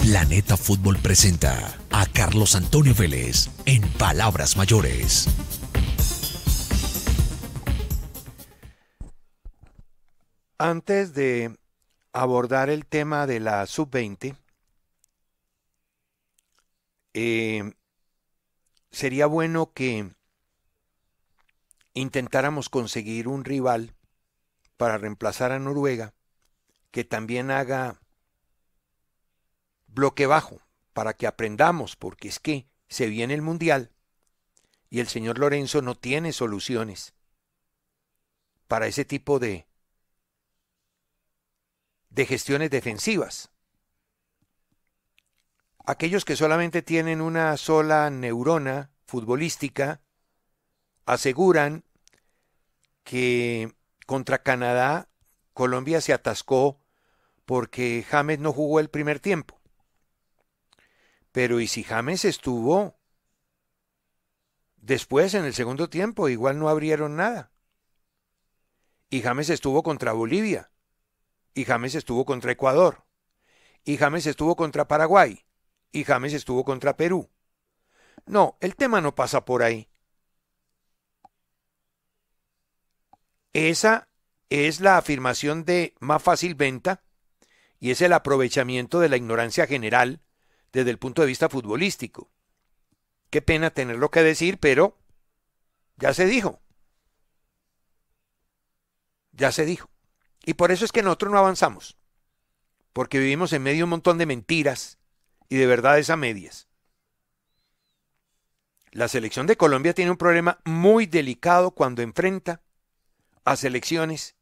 Planeta Fútbol presenta a Carlos Antonio Vélez en Palabras Mayores. Antes de abordar el tema de la sub-20, sería bueno que intentáramos conseguir un rival para reemplazar a Noruega que también haga bloque bajo, para que aprendamos, porque es que se viene el Mundial y el señor Lorenzo no tiene soluciones para ese tipo de gestiones defensivas. Aquellos que solamente tienen una sola neurona futbolística aseguran que contra Canadá Colombia se atascó porque James no jugó el primer tiempo. Pero ¿y si James estuvo después en el segundo tiempo? Igual no abrieron nada. Y James estuvo contra Bolivia. Y James estuvo contra Ecuador. Y James estuvo contra Paraguay. Y James estuvo contra Perú. No, el tema no pasa por ahí. Esa es la afirmación de más fácil venta y es el aprovechamiento de la ignorancia general desde el punto de vista futbolístico. Qué pena tenerlo que decir, pero ya se dijo. Ya se dijo. Y por eso es que nosotros no avanzamos. Porque vivimos en medio de un montón de mentiras y de verdades a medias. La selección de Colombia tiene un problema muy delicado cuando enfrenta a selecciones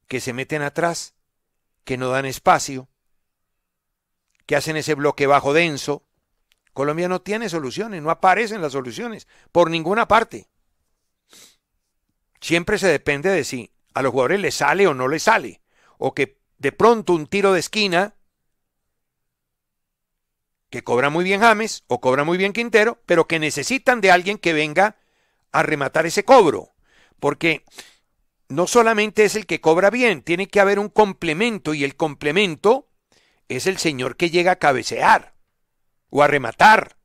que se meten atrás, que no dan espacio, que hacen ese bloque bajo denso. Colombia no tiene soluciones, no aparecen las soluciones por ninguna parte. Siempre se depende de si a los jugadores les sale o no les sale, o que de pronto un tiro de esquina que cobra muy bien James o cobra muy bien Quintero, pero que necesitan de alguien que venga a rematar ese cobro, porque no solamente es el que cobra bien, tiene que haber un complemento, y el complemento es el señor que llega a cabecear o a rematar.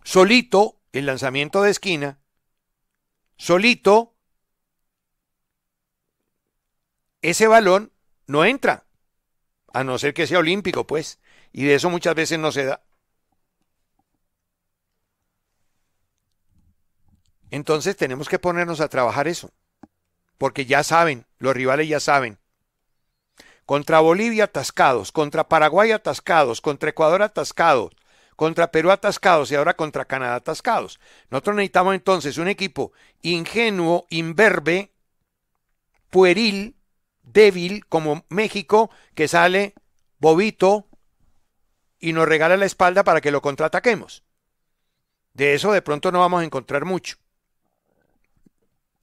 Solito el lanzamiento de esquina, solito ese balón no entra, a no ser que sea olímpico, pues, y de eso muchas veces no se da. Entonces tenemos que ponernos a trabajar eso, porque ya saben, los rivales ya saben. Contra Bolivia atascados, contra Paraguay atascados, contra Ecuador atascados, contra Perú atascados y ahora contra Canadá atascados. Nosotros necesitamos entonces un equipo ingenuo, imberbe, pueril, débil como México, que sale bobito y nos regala la espalda para que lo contraataquemos. De eso de pronto no vamos a encontrar mucho,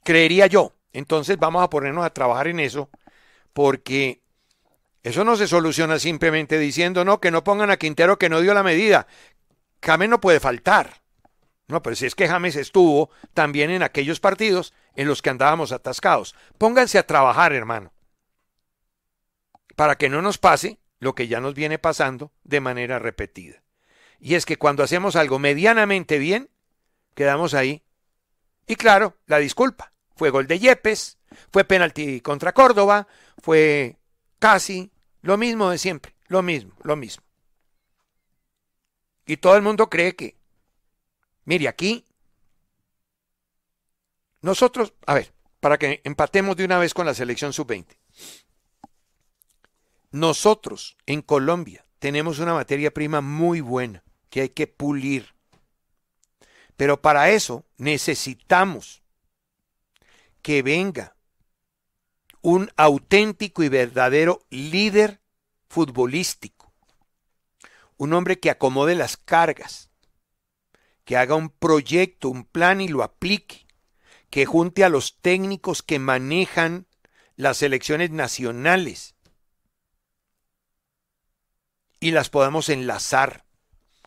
creería yo. Entonces vamos a ponernos a trabajar en eso, porque eso no se soluciona simplemente diciendo no, que no pongan a Quintero, que no dio la medida. James no puede faltar. No, pero si es que James estuvo también en aquellos partidos en los que andábamos atascados. Pónganse a trabajar, hermano, para que no nos pase lo que ya nos viene pasando de manera repetida. Y es que cuando hacemos algo medianamente bien, quedamos ahí. Y claro, la disculpa. Fue gol de Yepes, fue penalti contra Córdoba, fue casi lo mismo de siempre, lo mismo. Y todo el mundo cree que, mire, aquí, nosotros, a ver, para que empatemos de una vez con la selección sub-20. Nosotros en Colombia tenemos una materia prima muy buena que hay que pulir. Pero para eso necesitamos que venga un auténtico y verdadero líder futbolístico. Un hombre que acomode las cargas, que haga un proyecto, un plan y lo aplique, que junte a los técnicos que manejan las selecciones nacionales y las podamos enlazar,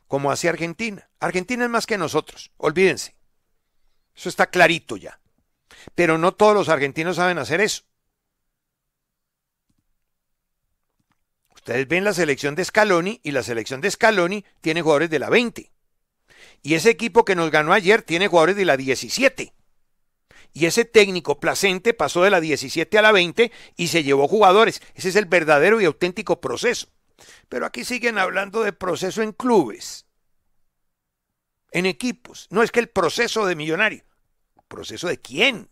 como hace Argentina. Argentina es más que nosotros, olvídense. Eso está clarito ya. Pero no todos los argentinos saben hacer eso. Ustedes ven la selección de Scaloni y la selección de Scaloni tiene jugadores de la 20. Y ese equipo que nos ganó ayer tiene jugadores de la 17. Y ese técnico Placente pasó de la 17 a la 20 y se llevó jugadores. Ese es el verdadero y auténtico proceso. Pero aquí siguen hablando de proceso en clubes, en equipos. No es que el proceso de Millonario. ¿Proceso de quién?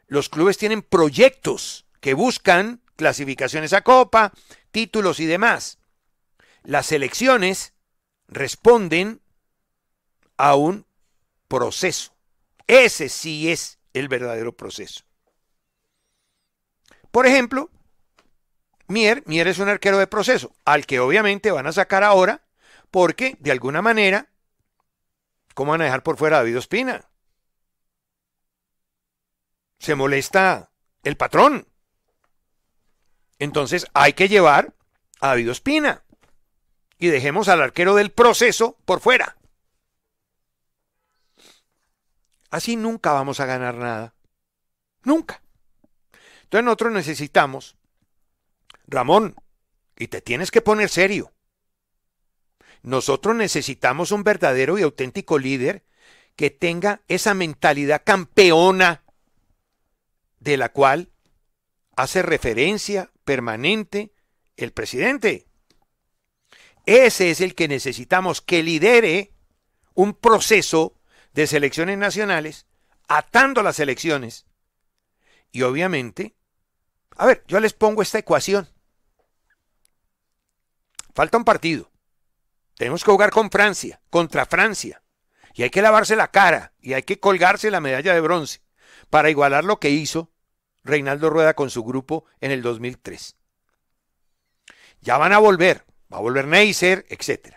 Los clubes tienen proyectos que buscan clasificaciones a Copa, títulos y demás. Las selecciones responden a un proceso. Ese sí es el verdadero proceso. Por ejemplo, Mier es un arquero de proceso, al que obviamente van a sacar ahora, porque de alguna manera, ¿cómo van a dejar por fuera a David Ospina? Se molesta el patrón. Entonces hay que llevar a David Ospina y dejemos al arquero del proceso por fuera. Así nunca vamos a ganar nada. Nunca. Entonces nosotros necesitamos, Ramón, y te tienes que poner serio. Nosotros necesitamos un verdadero y auténtico líder que tenga esa mentalidad campeona de la cual hace referencia permanente el presidente. Ese es el que necesitamos, que lidere un proceso de selecciones nacionales, atando las elecciones. Y obviamente, a ver, yo les pongo esta ecuación. Falta un partido. Tenemos que jugar con Francia, contra Francia. Y hay que lavarse la cara y hay que colgarse la medalla de bronce para igualar lo que hizo Reinaldo Rueda con su grupo en el 2003. Ya van a volver, va a volver Neisser, etc.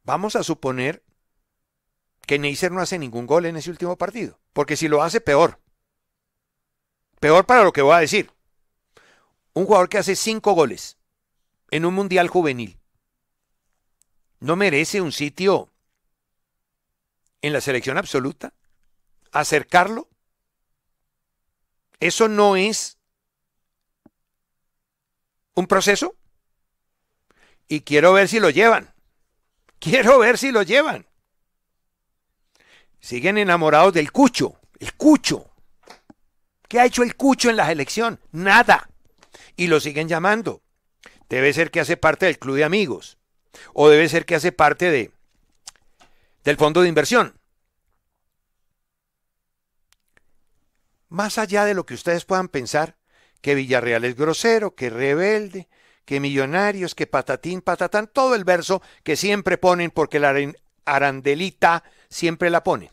Vamos a suponer que Neisser no hace ningún gol en ese último partido, porque si lo hace, peor. Peor para lo que voy a decir. Un jugador que hace 5 goles en un mundial juvenil no merece un sitio en la selección absoluta. Acercarlo. Eso no es un proceso. Y quiero ver si lo llevan. Quiero ver si lo llevan. Siguen enamorados del Cucho. El Cucho. ¿Qué ha hecho el Cucho en la selección? Nada. Y lo siguen llamando. Debe ser que hace parte del club de amigos. O debe ser que hace parte del fondo de inversión. Más allá de lo que ustedes puedan pensar, que Villarreal es grosero, que rebelde, que Millonarios, que patatín, patatán, todo el verso que siempre ponen porque la arandelita siempre la pone.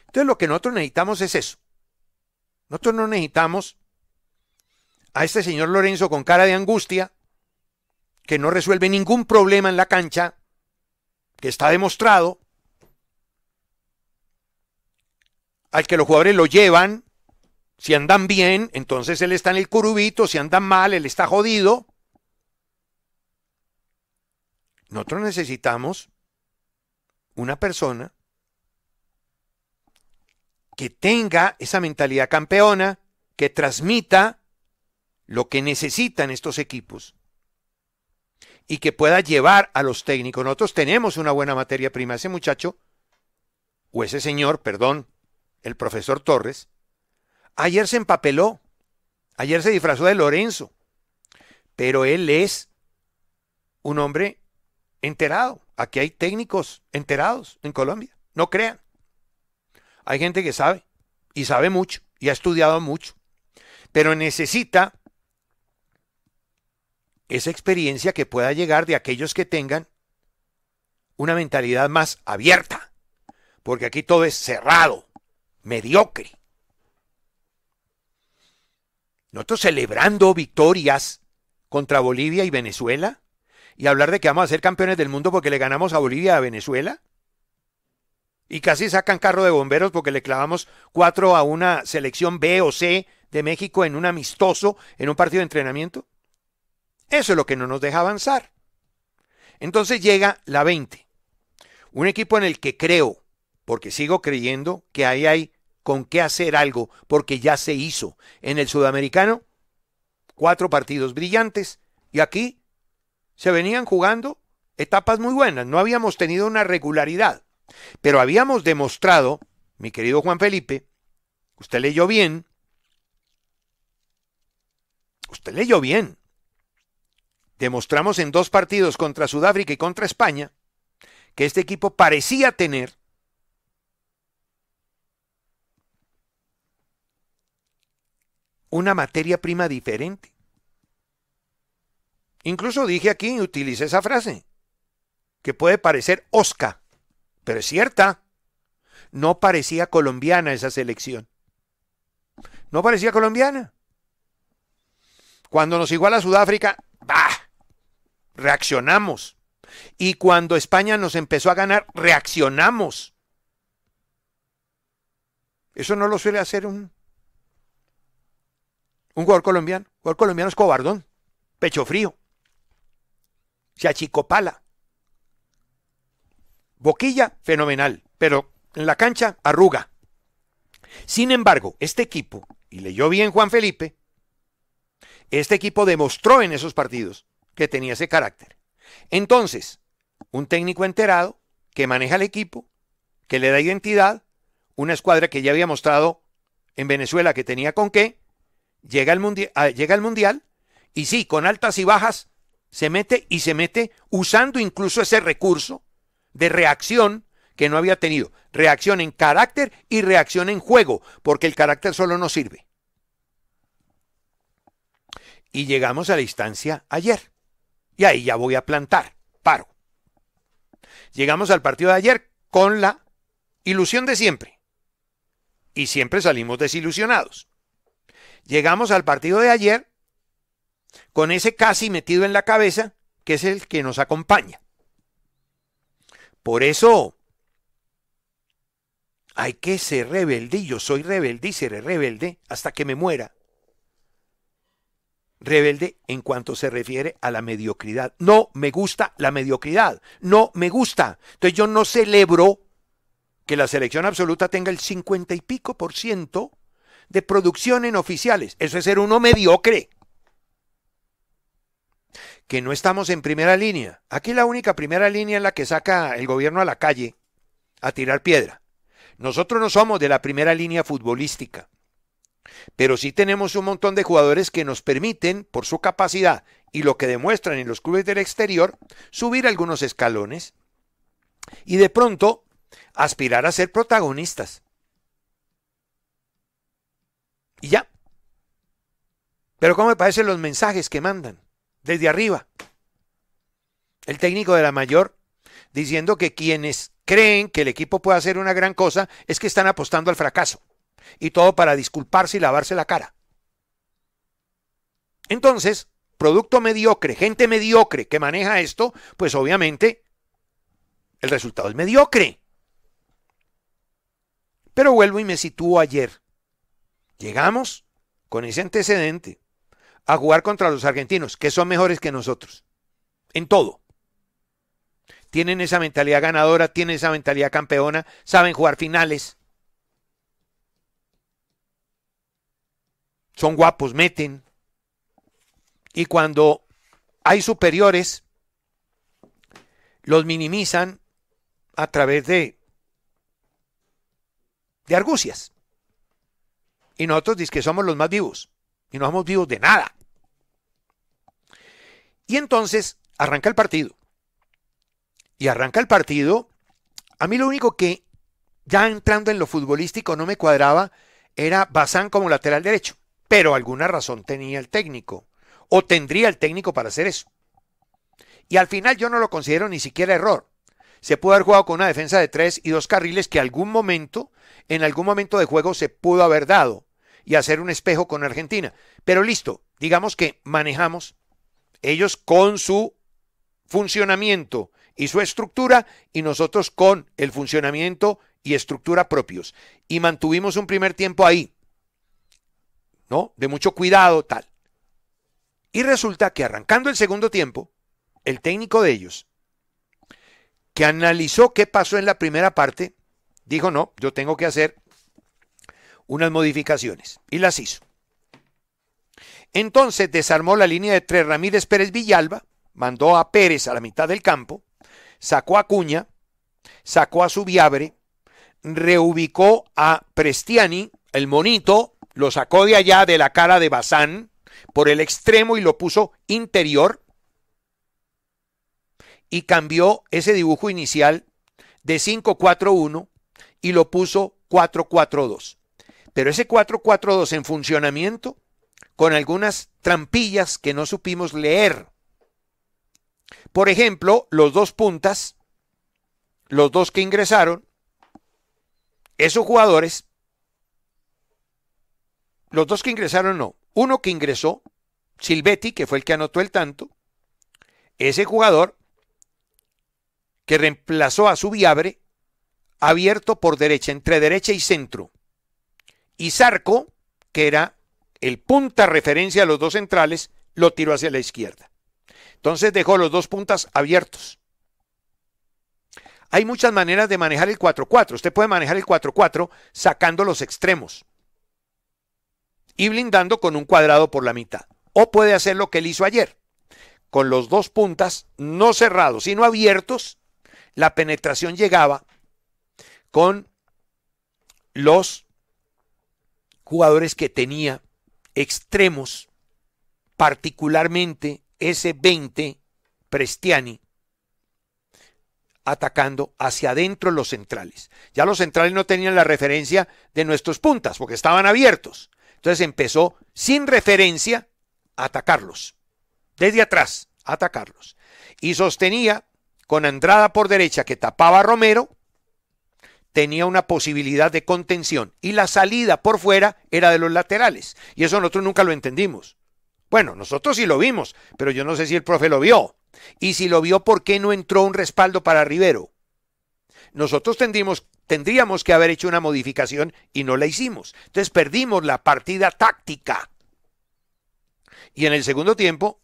Entonces lo que nosotros necesitamos es eso. Nosotros no necesitamos a este señor Lorenzo con cara de angustia, que no resuelve ningún problema en la cancha, que está demostrado, al que los jugadores lo llevan. Si andan bien, entonces él está en el curubito. Si andan mal, él está jodido. Nosotros necesitamos una persona que tenga esa mentalidad campeona, que transmita lo que necesitan estos equipos y que pueda llevar a los técnicos. Nosotros tenemos una buena materia prima. Ese muchacho, o ese señor, perdón, el profesor Torres, ayer se empapeló, ayer se disfrazó de Lorenzo, pero él es un hombre enterado. Aquí hay técnicos enterados en Colombia, no crean. Hay gente que sabe, y sabe mucho, y ha estudiado mucho, pero necesita esa experiencia que pueda llegar de aquellos que tengan una mentalidad más abierta, porque aquí todo es cerrado, mediocre. Nosotros celebrando victorias contra Bolivia y Venezuela y hablar de que vamos a ser campeones del mundo porque le ganamos a Bolivia y a Venezuela y casi sacan carro de bomberos porque le clavamos 4 a una selección B o C de México en un amistoso, en un partido de entrenamiento. Eso es lo que no nos deja avanzar. Entonces llega la 20, un equipo en el que creo, porque sigo creyendo que ahí hay con qué hacer algo, porque ya se hizo. En el Sudamericano, 4 partidos brillantes, y aquí se venían jugando etapas muy buenas. No habíamos tenido una regularidad, pero habíamos demostrado, mi querido Juan Felipe, usted leyó bien, demostramos en 2 partidos contra Sudáfrica y contra España que este equipo parecía tener una materia prima diferente. Incluso dije aquí y utilicé esa frase, que puede parecer osca, pero es cierta. No parecía colombiana esa selección. No parecía colombiana. Cuando nos iguala Sudáfrica, ¡bah!, reaccionamos. Y cuando España nos empezó a ganar, reaccionamos. Eso no lo suele hacer un jugador colombiano. Un jugador colombiano es cobardón, pecho frío, se achicopala. Boquilla, fenomenal, pero en la cancha, arruga. Sin embargo, este equipo, y leyó bien Juan Felipe, este equipo demostró en esos partidos que tenía ese carácter. Entonces, un técnico enterado que maneja el equipo, que le da identidad, una escuadra que ya había mostrado en Venezuela que tenía con qué, llega al mundial y sí, con altas y bajas, se mete usando incluso ese recurso de reacción que no había tenido. Reacción en carácter y reacción en juego, porque el carácter solo no sirve. Y llegamos a la instancia ayer. Y ahí ya voy a plantar, paro. Llegamos al partido de ayer con la ilusión de siempre. Y siempre salimos desilusionados. Llegamos al partido de ayer con ese casi metido en la cabeza, que es el que nos acompaña. Por eso hay que ser rebelde, y yo soy rebelde y seré rebelde hasta que me muera. Rebelde en cuanto se refiere a la mediocridad. No me gusta la mediocridad, no me gusta. Entonces yo no celebro que la selección absoluta tenga el 50 y pico % de producción en oficiales. Eso es ser uno mediocre. Que no estamos en primera línea. Aquí la única primera línea en la que saca el gobierno a la calle a tirar piedra. Nosotros no somos de la primera línea futbolística, pero sí tenemos un montón de jugadores que nos permiten, por su capacidad y lo que demuestran en los clubes del exterior, subir algunos escalones y de pronto aspirar a ser protagonistas. Y ya. Pero ¿cómo me parecen los mensajes que mandan desde arriba? El técnico de la mayor diciendo que quienes creen que el equipo puede hacer una gran cosa es que están apostando al fracaso. Y todo para disculparse y lavarse la cara. Entonces, producto mediocre, gente mediocre que maneja esto, pues obviamente el resultado es mediocre. Pero vuelvo y me sitúo ayer. Llegamos con ese antecedente a jugar contra los argentinos, que son mejores que nosotros. En todo. Tienen esa mentalidad ganadora, tienen esa mentalidad campeona, saben jugar finales. Son guapos, meten. Y cuando hay superiores, los minimizan a través de argucias. Y nosotros dicen que somos los más vivos. Y no somos vivos de nada. Y entonces arranca el partido. Y arranca el partido. A mí lo único que, ya entrando en lo futbolístico, no me cuadraba era Bazán como lateral derecho. Pero alguna razón tenía el técnico, o tendría el técnico para hacer eso. Y al final yo no lo considero ni siquiera error. Se pudo haber jugado con una defensa de 3 y 2 carriles que en algún momento de juego se pudo haber dado y hacer un espejo con Argentina. Pero listo, digamos que manejamos ellos con su funcionamiento y su estructura y nosotros con el funcionamiento y estructura propios. Y mantuvimos un primer tiempo ahí, ¿no? De mucho cuidado, tal. Y resulta que arrancando el segundo tiempo, el técnico de ellos, que analizó qué pasó en la primera parte, dijo, no, yo tengo que hacer unas modificaciones y las hizo. Entonces desarmó la línea de tres Ramírez Pérez Villalba, mandó a Pérez a la mitad del campo, sacó a Acuña, sacó a Subiabre, reubicó a Prestiani, el monito, lo sacó de allá de la cara de Bazán por el extremo y lo puso interior y cambió ese dibujo inicial de 5-4-1 y lo puso 4-4-2. Pero ese 4-4-2 en funcionamiento con algunas trampillas que no supimos leer. Por ejemplo, los dos puntas, los dos que ingresaron, esos jugadores, los dos que ingresaron no, uno que ingresó, Silvetti, que fue el que anotó el tanto, ese jugador que reemplazó a Subiabre, abierto por derecha, entre derecha y centro, y Zarco, que era el punta referencia a los dos centrales, lo tiró hacia la izquierda. Entonces dejó los dos puntas abiertos. Hay muchas maneras de manejar el 4-4. Usted puede manejar el 4-4 sacando los extremos y blindando con un cuadrado por la mitad. O puede hacer lo que él hizo ayer, con los dos puntas no cerrados, sino abiertos. La penetración llegaba con los jugadores que tenía extremos, particularmente ese 20 Prestiani, atacando hacia adentro los centrales. Ya los centrales no tenían la referencia de nuestros puntas porque estaban abiertos. Entonces empezó sin referencia a atacarlos, desde atrás a atacarlos. Y sostenía con Andrada por derecha que tapaba a Romero, tenía una posibilidad de contención y la salida por fuera era de los laterales. Y eso nosotros nunca lo entendimos. Bueno, nosotros sí lo vimos, pero yo no sé si el profe lo vio. Y si lo vio, ¿por qué no entró un respaldo para Rivero? Nosotros tendríamos que haber hecho una modificación y no la hicimos. Entonces perdimos la partida táctica. Y en el segundo tiempo,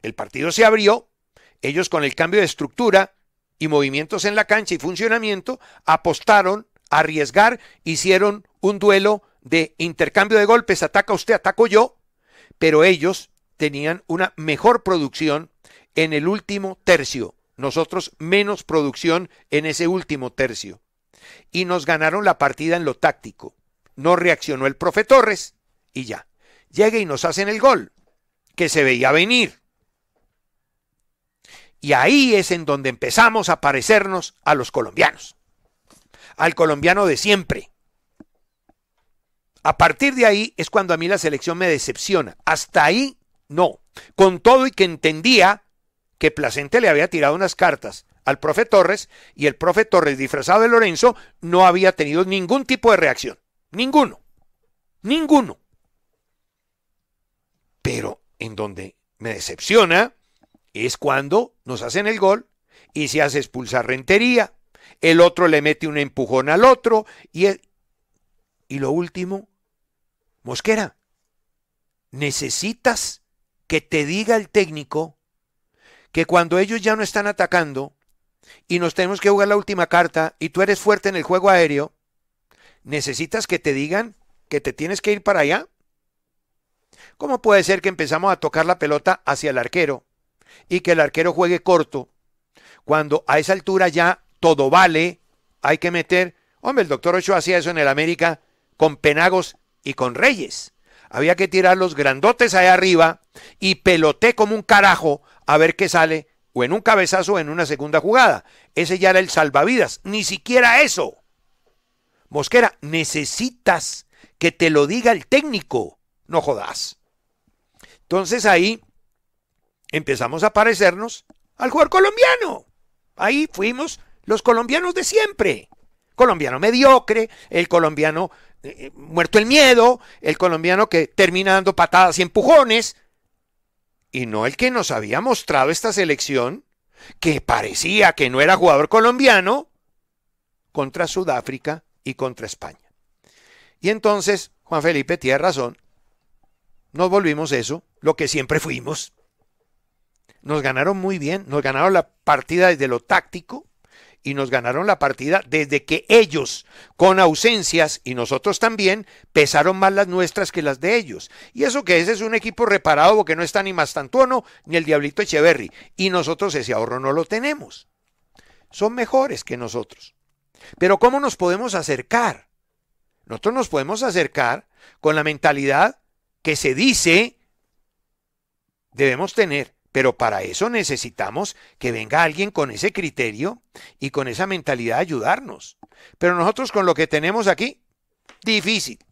el partido se abrió. Ellos con el cambio de estructura y movimientos en la cancha y funcionamiento apostaron a arriesgar, hicieron un duelo de intercambio de golpes, ataca usted, ataco yo, pero ellos tenían una mejor producción en el último tercio, nosotros menos producción en ese último tercio, y nos ganaron la partida en lo táctico. No reaccionó el profe Torres y ya, llega y nos hacen el gol, que se veía venir. Y ahí es en donde empezamos a parecernos a los colombianos, al colombiano de siempre. A partir de ahí es cuando a mí la selección me decepciona. Hasta ahí no. Con todo y que entendía que Placente le había tirado unas cartas al profe Torres y el profe Torres disfrazado de Lorenzo no había tenido ningún tipo de reacción. Ninguno. Ninguno. Pero en donde me decepciona es cuando nos hacen el gol y se hace expulsar Rentería, el otro le mete un empujón al otro y lo último, Mosquera, necesitas que te diga el técnico que cuando ellos ya no están atacando y nos tenemos que jugar la última carta y tú eres fuerte en el juego aéreo, necesitas que te digan que te tienes que ir para allá. ¿Cómo puede ser que empezamos a tocar la pelota hacia el arquero y que el arquero juegue corto cuando a esa altura ya todo vale, hay que meter? Hombre, el doctor Ochoa hacía eso en el América con Penagos y con Reyes. Había que tirar los grandotes allá arriba y peloté como un carajo a ver qué sale, o en un cabezazo o en una segunda jugada. Ese ya era el salvavidas, ni siquiera eso. Mosquera, necesitas que te lo diga el técnico, no jodas. Entonces ahí empezamos a parecernos al jugador colombiano. Ahí fuimos los colombianos de siempre. Colombiano mediocre, el colombiano muerto el miedo, el colombiano que termina dando patadas y empujones, y no el que nos había mostrado esta selección, que parecía que no era jugador colombiano, contra Sudáfrica y contra España. Y entonces, Juan Felipe tiene razón, nos volvimos eso, lo que siempre fuimos. Nos ganaron muy bien, nos ganaron la partida desde lo táctico y nos ganaron la partida desde que ellos, con ausencias y nosotros también, pesaron más las nuestras que las de ellos. Y eso que ese es un equipo reparado porque no está ni Mastantuono ni el Diablito Echeverry. Y nosotros ese ahorro no lo tenemos. Son mejores que nosotros. Pero ¿cómo nos podemos acercar? Nosotros nos podemos acercar con la mentalidad que se dice debemos tener. Pero para eso necesitamos que venga alguien con ese criterio y con esa mentalidad a ayudarnos. Pero nosotros con lo que tenemos aquí, difícil,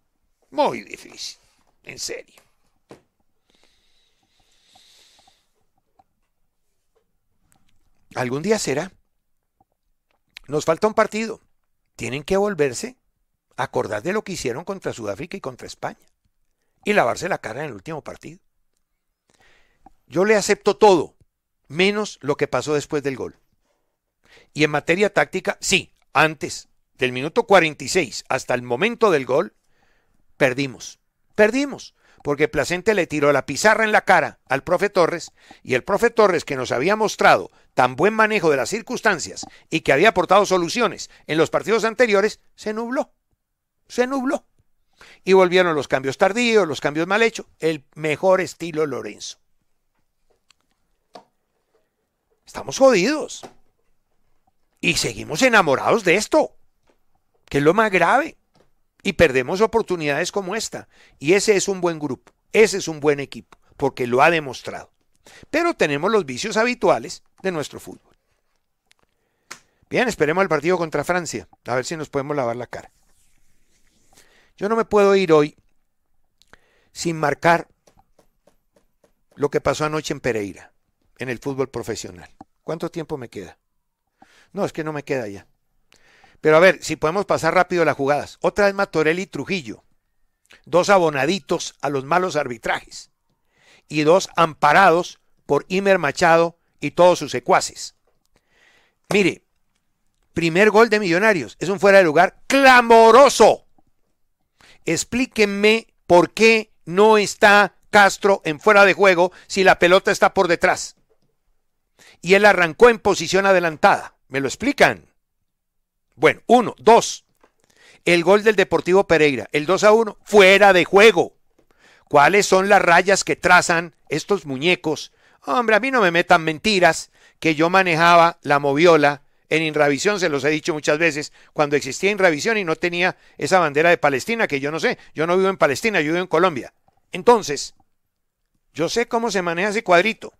muy difícil, en serio. Algún día será. Nos falta un partido. Tienen que volverse a acordar de lo que hicieron contra Sudáfrica y contra España. Y lavarse la cara en el último partido. Yo le acepto todo, menos lo que pasó después del gol. Y en materia táctica, sí, antes del minuto 46 hasta el momento del gol, perdimos. Perdimos, porque Placente le tiró la pizarra en la cara al profe Torres, y el profe Torres, que nos había mostrado tan buen manejo de las circunstancias y que había aportado soluciones en los partidos anteriores, se nubló. Se nubló. Y volvieron los cambios tardíos, los cambios mal hechos, el mejor estilo Lorenzo. Estamos jodidos. Y seguimos enamorados de esto, que es lo más grave. Y perdemos oportunidades como esta. Y ese es un buen grupo, ese es un buen equipo, porque lo ha demostrado. Pero tenemos los vicios habituales de nuestro fútbol. Bien, esperemos el partido contra Francia, a ver si nos podemos lavar la cara. Yo no me puedo ir hoy sin marcar lo que pasó anoche en Pereira, en el fútbol profesional. ¿Cuánto tiempo me queda? No, es que no me queda ya. Pero a ver, si podemos pasar rápido las jugadas. Otra vez Matorelli y Trujillo. Dos abonaditos a los malos arbitrajes. Y dos amparados por Imer Machado y todos sus secuaces. Mire, primer gol de Millonarios. Es un fuera de lugar clamoroso. Explíquenme por qué no está Castro en fuera de juego si la pelota está por detrás. Y él arrancó en posición adelantada. ¿Me lo explican? Bueno, 1, 2. El gol del Deportivo Pereira, el 2-1, fuera de juego. ¿Cuáles son las rayas que trazan estos muñecos? Hombre, a mí no me metan mentiras que yo manejaba la moviola en Inravisión, se los he dicho muchas veces, cuando existía Inravisión y no tenía esa bandera de Palestina, que yo no sé, yo no vivo en Palestina, yo vivo en Colombia. Entonces, yo sé cómo se maneja ese cuadrito.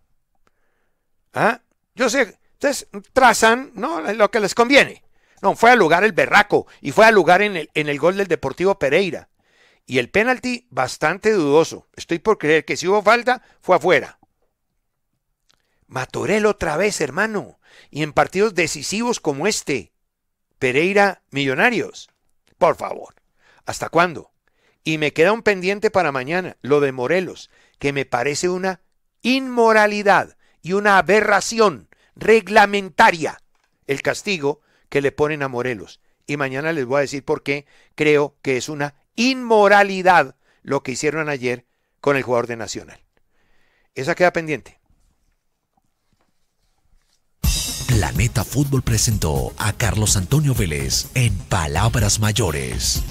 ¿Ah? Yo sé, entonces trazan, ¿no?, lo que les conviene. No, fue al lugar el berraco y fue al lugar en el gol del Deportivo Pereira. Y el penalti bastante dudoso. Estoy por creer que si hubo falta, fue afuera. Matorel otra vez, hermano. Y en partidos decisivos como este. Pereira Millonarios. Por favor. ¿Hasta cuándo? Y me queda un pendiente para mañana, lo de Morelos, que me parece una inmoralidad y una aberración reglamentaria el castigo que le ponen a Morelos. Y mañana les voy a decir por qué creo que es una inmoralidad lo que hicieron ayer con el jugador de Nacional. Esa queda pendiente. Planeta Fútbol presentó a Carlos Antonio Vélez en Palabras Mayores.